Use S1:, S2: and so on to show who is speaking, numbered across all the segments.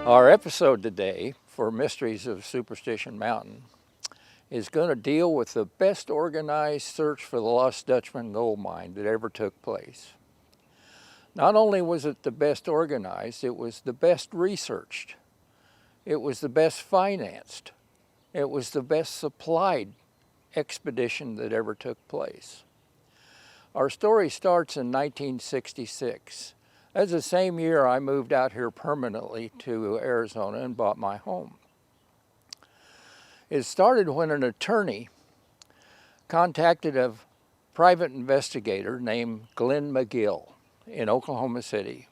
S1: Our episode today for Mysteries of Superstition Mountain is going to deal with the best organized search for the Lost Dutchman gold mine that ever took place. Not only was it the best organized, it was the best researched, it was the best financed, it was the best supplied expedition that ever took place. Our story starts in 1966. That's the same year I moved out here permanently to Arizona and bought my home. It started when an attorney contacted a private investigator named Glen Magill in Oklahoma City.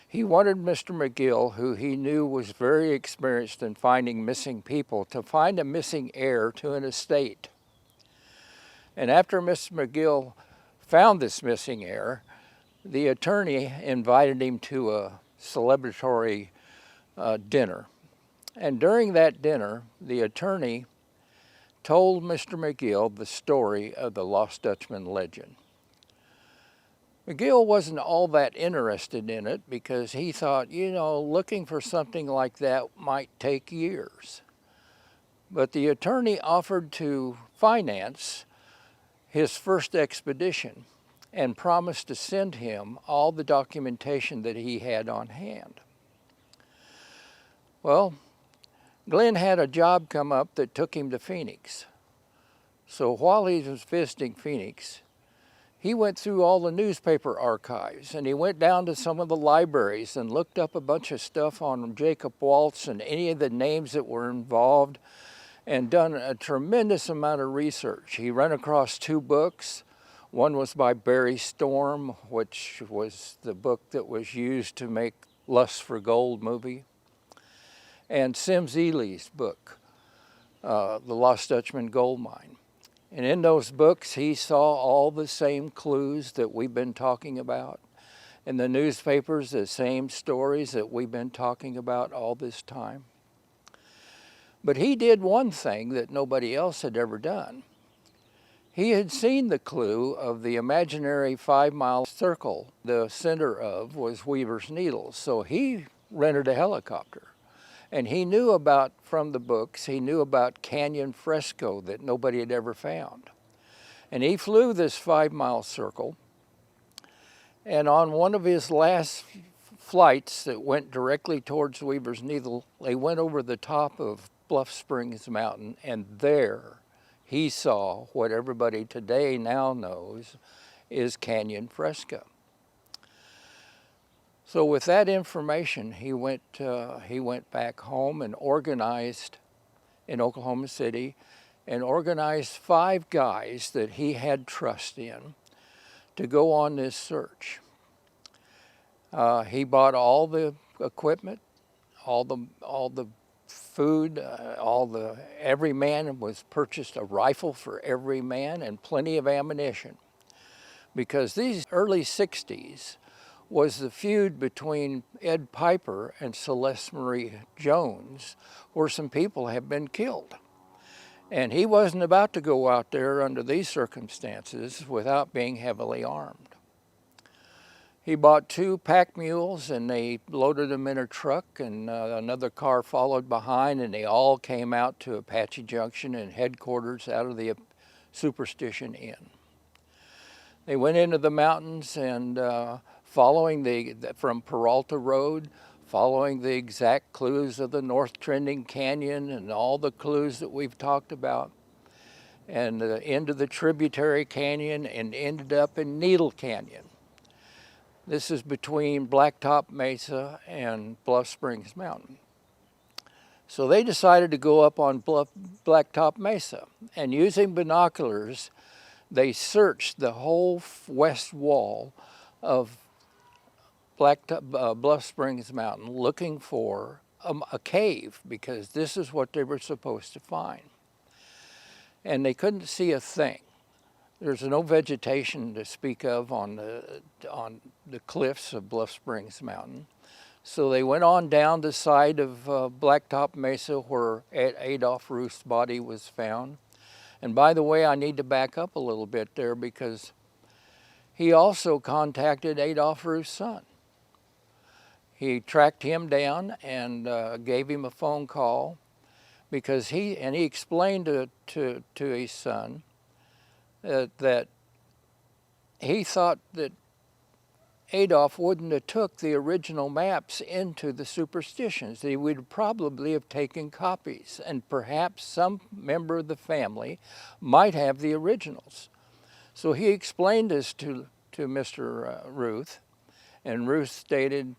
S1: He wanted Mr. Magill, who he knew was very experienced in finding missing people, to find a missing heir to an estate. And after Mr. Magill found this missing heir, the attorney invited him to a celebratory dinner. And during that dinner, the attorney told Mr. Magill the story of the Lost Dutchman legend. Magill wasn't all that interested in it because he thought, looking for something like that might take years. But the attorney offered to finance his first expedition and promised to send him all the documentation that he had on hand. Well, Glenn had a job come up that took him to Phoenix. So while he was visiting Phoenix, he went through all the newspaper archives and he went down to some of the libraries and looked up a bunch of stuff on Jacob Waltz and any of the names that were involved and done a tremendous amount of research. He ran across 2 books. One was by Barry Storm, which was the book that was used to make Lust for Gold movie, and Sims Ely's book, The Lost Dutchman Gold Mine. And in those books, he saw all the same clues that we've been talking about. In the newspapers, the same stories that we've been talking about all this time. But he did one thing that nobody else had ever done. He had seen the clue of the imaginary 5-mile circle. The center of was Weaver's Needles, so he rented a helicopter. And he knew about, from the books, he knew about Canyon Fresco that nobody had ever found. And he flew this 5-mile circle, and on one of his last flights that went directly towards Weaver's Needle, they went over the top of Bluff Springs Mountain, and there he saw what everybody today now knows is Canyon Fresco. So with that information, he went back home and organized in Oklahoma City and organized 5 guys that he had trust in to go on this search. He bought all the equipment, all the food, every man was purchased a rifle for every man and plenty of ammunition. Because these early 60s was the feud between Ed Piper and Celeste Marie Jones, where some people had been killed. And he wasn't about to go out there under these circumstances without being heavily armed. He bought 2 pack mules and they loaded them in a truck, and another car followed behind, and they all came out to Apache Junction and headquarters out of the Superstition Inn. They went into the mountains and following from Peralta Road, following the exact clues of the North Trending Canyon and all the clues that we've talked about, and into the tributary canyon, and ended up in Needle Canyon. This is between Blacktop Mesa and Bluff Springs Mountain. So they decided to go up on Blacktop Mesa, and using binoculars, they searched the whole west wall of Bluff Springs Mountain looking for a cave, because this is what they were supposed to find. And they couldn't see a thing. There's no vegetation to speak of on the cliffs of Bluff Springs Mountain. So they went on down the side of Blacktop Mesa where Adolph Ruth's body was found. And by the way, I need to back up a little bit there because he also contacted Adolph Ruth's son. He tracked him down and gave him a phone call because he explained to his son that he thought that Adolph wouldn't have took the original maps into the Superstitions. He would probably have taken copies, and perhaps some member of the family might have the originals. So he explained this to Mr. Ruth, and Ruth stated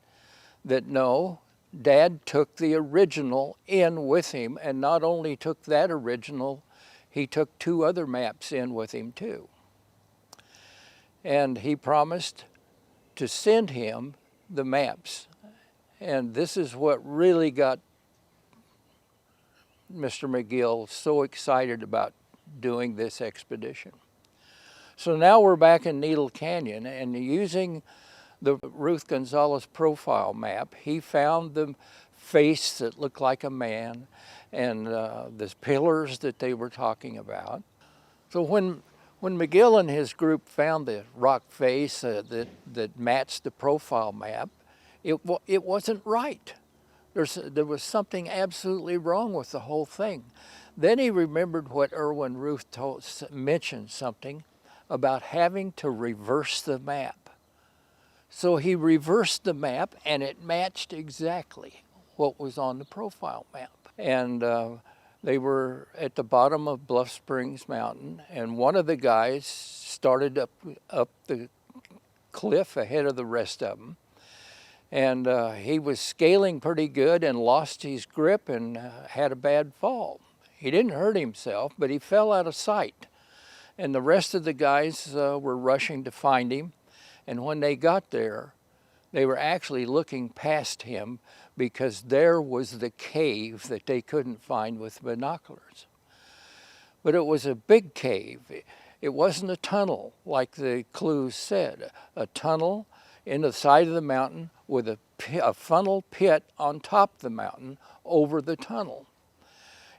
S1: that no, Dad took the original in with him, and not only took that original, he took 2 other maps in with him too. And he promised to send him the maps. And this is what really got Mr. Magill so excited about doing this expedition. So now we're back in Needle Canyon, and using the Ruth Gonzalez profile map, he found the face that looked like a man and the pillars that they were talking about. So when Magill and his group found the rock face that matched the profile map, it wasn't right. There was something absolutely wrong with the whole thing. Then he remembered what Erwin Ruth mentioned something about having to reverse the map. So he reversed the map, and it matched exactly what was on the profile map. And they were at the bottom of Bluff Springs Mountain, and one of the guys started up the cliff ahead of the rest of them. And he was scaling pretty good and lost his grip and had a bad fall. He didn't hurt himself, but he fell out of sight. And the rest of the guys were rushing to find him. And when they got there, they were actually looking past him because there was the cave that they couldn't find with binoculars. But it was a big cave. It wasn't a tunnel like the clues said. A tunnel in the side of the mountain with a funnel pit on top of the mountain over the tunnel.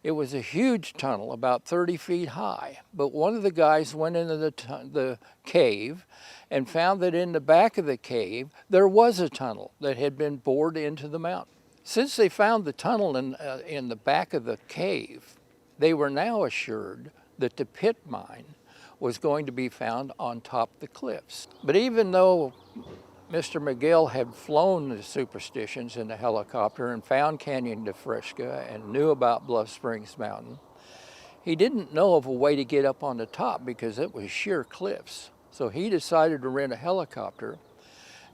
S1: It was a huge tunnel, about 30 feet high. But one of the guys went into the cave and found that in the back of the cave, there was a tunnel that had been bored into the mountain. Since they found the tunnel in the back of the cave, they were now assured that the pit mine was going to be found on top of the cliffs. But even though Mr. Magill had flown the Superstitions in a helicopter and found Canyon de Fresca and knew about Bluff Springs Mountain, he didn't know of a way to get up on the top because it was sheer cliffs. So he decided to rent a helicopter,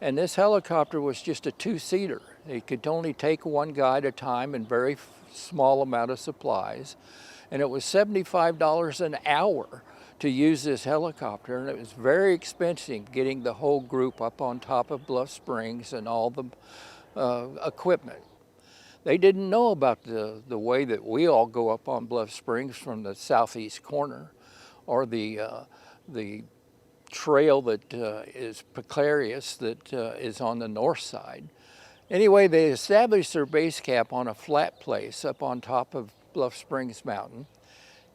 S1: and this helicopter was just a 2-seater. It could only take one guy at a time and very small amount of supplies, and it was $75 an hour to use this helicopter, and it was very expensive getting the whole group up on top of Bluff Springs and all the equipment. They didn't know about the way that we all go up on Bluff Springs from the southeast corner, or the trail that is precarious that is on the north side. Anyway, they established their base camp on a flat place up on top of Bluff Springs Mountain.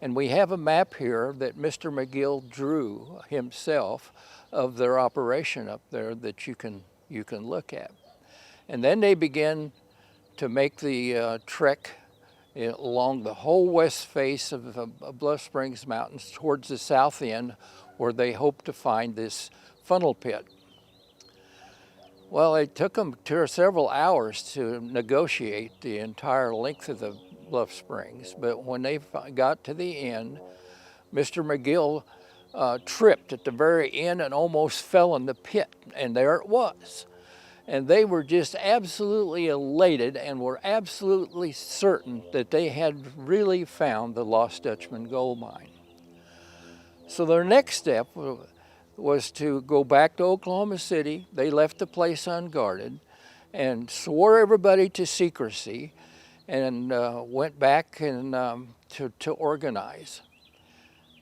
S1: And we have a map here that Mr. Magill drew himself of their operation up there that you can look at. And then they began to make the trek along the whole west face of Bluff Springs Mountains towards the south end, where they hoped to find this funnel pit. Well, it took them several hours to negotiate the entire length of the Bluff Springs, but when they got to the end, Mr. Magill tripped at the very end and almost fell in the pit, and there it was. And they were just absolutely elated and were absolutely certain that they had really found the Lost Dutchman gold mine. So their next step was to go back to Oklahoma City. They left the place unguarded and swore everybody to secrecy, and went back and to organize.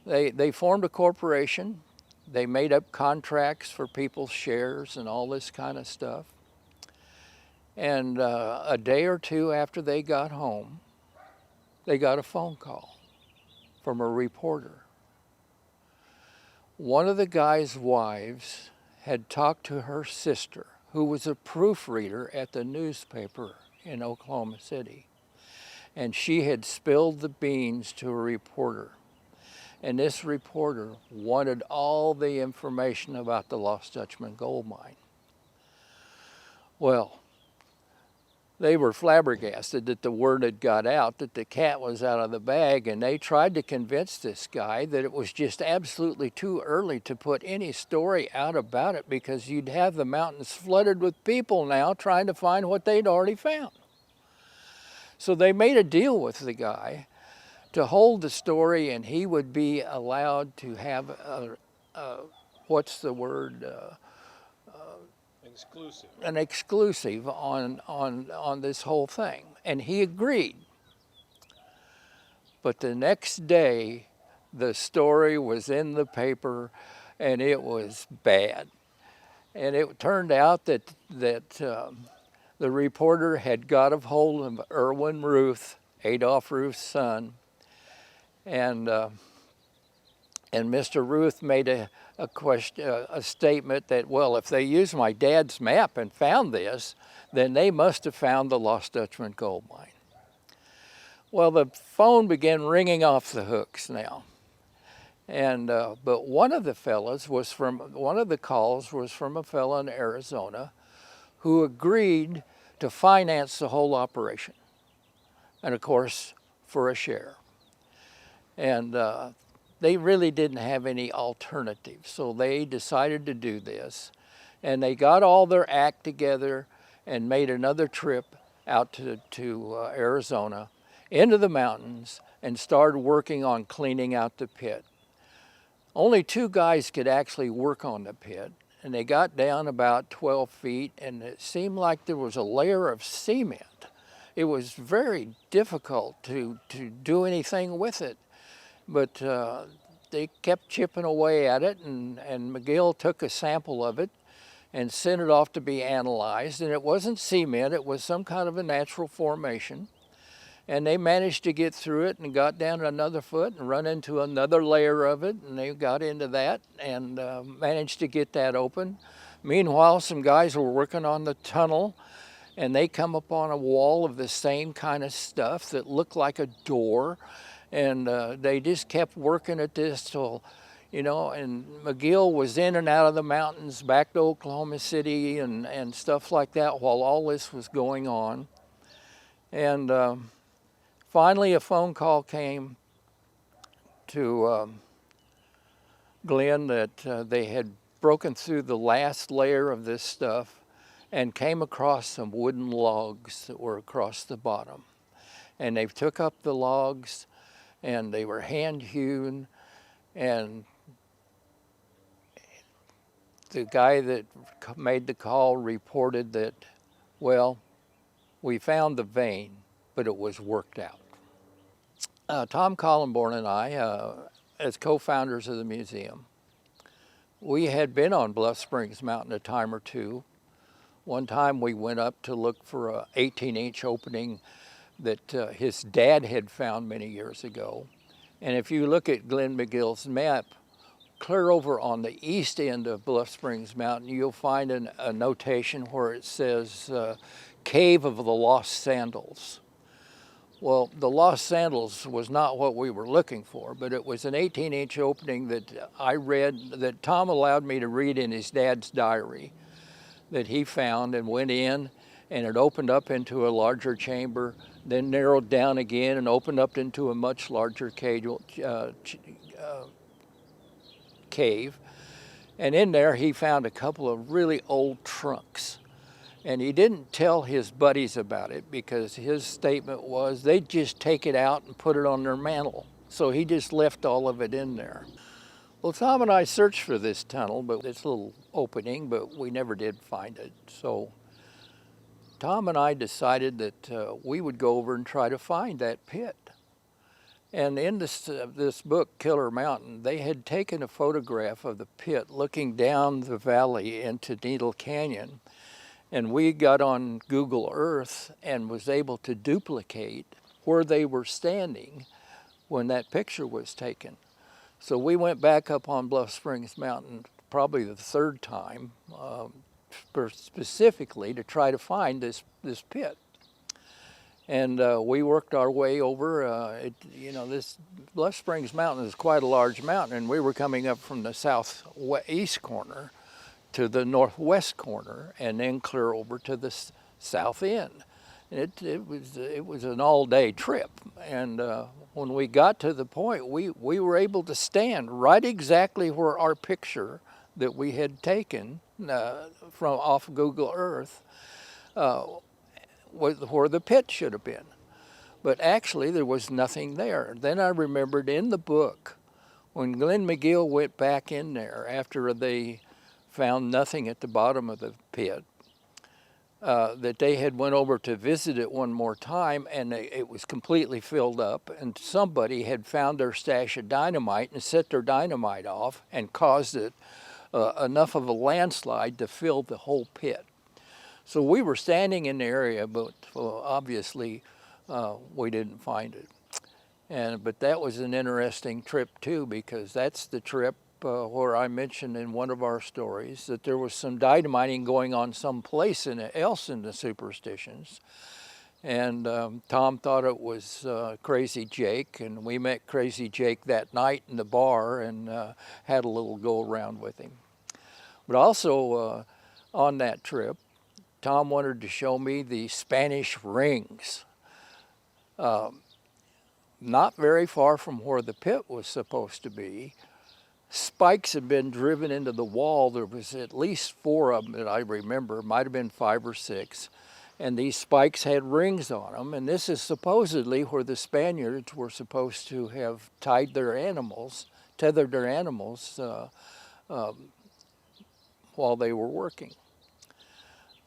S1: They formed a corporation. They made up contracts for people's shares and all this kind of stuff. And a day or two after they got home, they got a phone call from a reporter. One of the guy's wives had talked to her sister who was a proofreader at the newspaper in Oklahoma City. And she had spilled the beans to a reporter. And this reporter wanted all the information about the Lost Dutchman gold mine. Well, they were flabbergasted that the word had got out, that the cat was out of the bag, and they tried to convince this guy that it was just absolutely too early to put any story out about it because you'd have the mountains flooded with people now trying to find what they'd already found. So they made a deal with the guy to hold the story, and he would be allowed to have what's the word?
S2: Exclusive.
S1: An exclusive on this whole thing. And he agreed. But the next day, the story was in the paper, and it was bad. And it turned out that the reporter had got a hold of Erwin Ruth, Adolph Ruth's son, and Mr. Ruth made a statement that, well, if they used my dad's map and found this, then they must have found the Lost Dutchman gold mine. Well, the phone began ringing off the hooks now. And but one of the calls was from a fellow in Arizona who agreed to finance the whole operation. And of course, for a share. And they really didn't have any alternative. So they decided to do this. And they got all their act together and made another trip out to Arizona, into the mountains, and started working on cleaning out the pit. Only 2 guys could actually work on the pit. And they got down about 12 feet, and it seemed like there was a layer of cement. It was very difficult to do anything with it. But they kept chipping away at it, and Magill took a sample of it and sent it off to be analyzed. And it wasn't cement, it was some kind of a natural formation. And they managed to get through it and got down another foot and run into another layer of it, and they got into that and managed to get that open. Meanwhile, some guys were working on the tunnel, and they come upon a wall of the same kind of stuff that looked like a door. And they just kept working at this till, and Magill was in and out of the mountains back to Oklahoma City and stuff like that while all this was going on. And finally a phone call came to Glen that they had broken through the last layer of this stuff and came across some wooden logs that were across the bottom. And they took up the logs, and they were hand-hewn, and the guy that made the call reported that, well, we found the vein, but it was worked out. Tom Collenborn and I, as co-founders of the museum, we had been on Bluff Springs Mountain a time or two. One time we went up to look for a 18-inch opening that his dad had found many years ago. And if you look at Glen Magill's map, clear over on the east end of Bluff Springs Mountain, you'll find a notation where it says Cave of the Lost Sandals. Well, the Lost Sandals was not what we were looking for, but it was an 18-inch opening that I read, that Tom allowed me to read in his dad's diary, that he found and went in, and it opened up into a larger chamber, then narrowed down again and opened up into a much larger cave. And in there he found a couple of really old trunks. And he didn't tell his buddies about it because his statement was they'd just take it out and put it on their mantle. So he just left all of it in there. Well, Tom and I searched for this tunnel, but this little opening, but we never did find it. So Tom and I decided that we would go over and try to find that pit. And in this book, Killer Mountain, they had taken a photograph of the pit looking down the valley into Needle Canyon. And we got on Google Earth and was able to duplicate where they were standing when that picture was taken. So we went back up on Bluff Springs Mountain probably the 3rd time, specifically to try to find this pit. And we worked our way over. This Bluff Springs Mountain is quite a large mountain, and we were coming up from the southeast corner to the northwest corner, and then clear over to the south end. It was an all-day trip, and when we got to the point, we were able to stand right exactly where our picture that we had taken from off Google Earth where the pit should have been. But actually there was nothing there. Then I remembered in the book, when Glen Magill went back in there after they found nothing at the bottom of the pit, that they had went over to visit it one more time, and it was completely filled up, and somebody had found their stash of dynamite and set their dynamite off and caused it enough of a landslide to fill the whole pit. So we were standing in the area, but obviously we didn't find it. But that was an interesting trip too, because that's the trip where I mentioned in one of our stories that there was some dynamiting going on someplace else in the Superstitions. And Tom thought it was Crazy Jake, and we met Crazy Jake that night in the bar and had a little go around with him. But also on that trip, Tom wanted to show me the Spanish rings. Not very far from where the pit was supposed to be, spikes had been driven into the wall. There was at least 4 of them that I remember, might have been 5 or 6. And these spikes had rings on them. And this is supposedly where the Spaniards were supposed to have tethered their animals while they were working.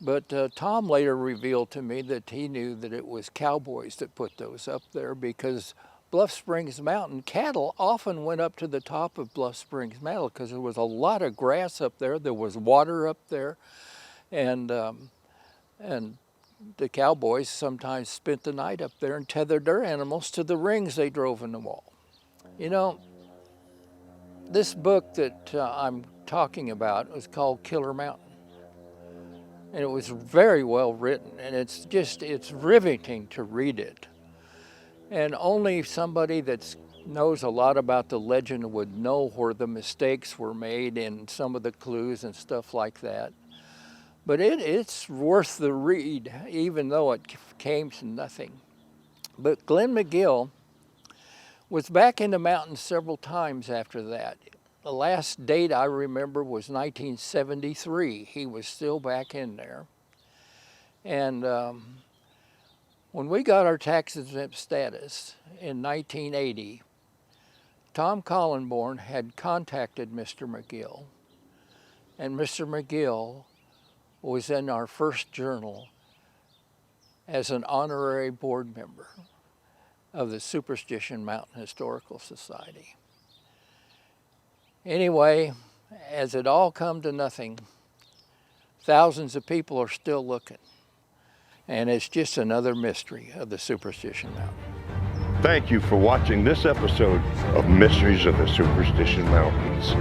S1: But Tom later revealed to me that he knew that it was cowboys that put those up there, because Bluff Springs Mountain, cattle often went up to the top of Bluff Springs Mountain because there was a lot of grass up there, there was water up there, and the cowboys sometimes spent the night up there and tethered their animals to the rings they drove in the wall. You know, this book that I'm talking about was called Killer Mountain. And it was very well written, and it's riveting to read it. And only somebody that knows a lot about the legend would know where the mistakes were made in some of the clues and stuff like that. But it's worth the read, even though it came to nothing. But Glen Magill was back in the mountains several times after that. The last date I remember was 1973. He was still back in there. And when we got our tax exempt status in 1980, Tom Collenborn had contacted Mr. Magill, and Mr. Magill was in our first journal as an honorary board member of the Superstition Mountain Historical Society. Anyway, as it all come to nothing, thousands of people are still looking. And it's just another mystery of the Superstition Mountain.
S2: Thank you for watching this episode of Mysteries of the Superstition Mountains.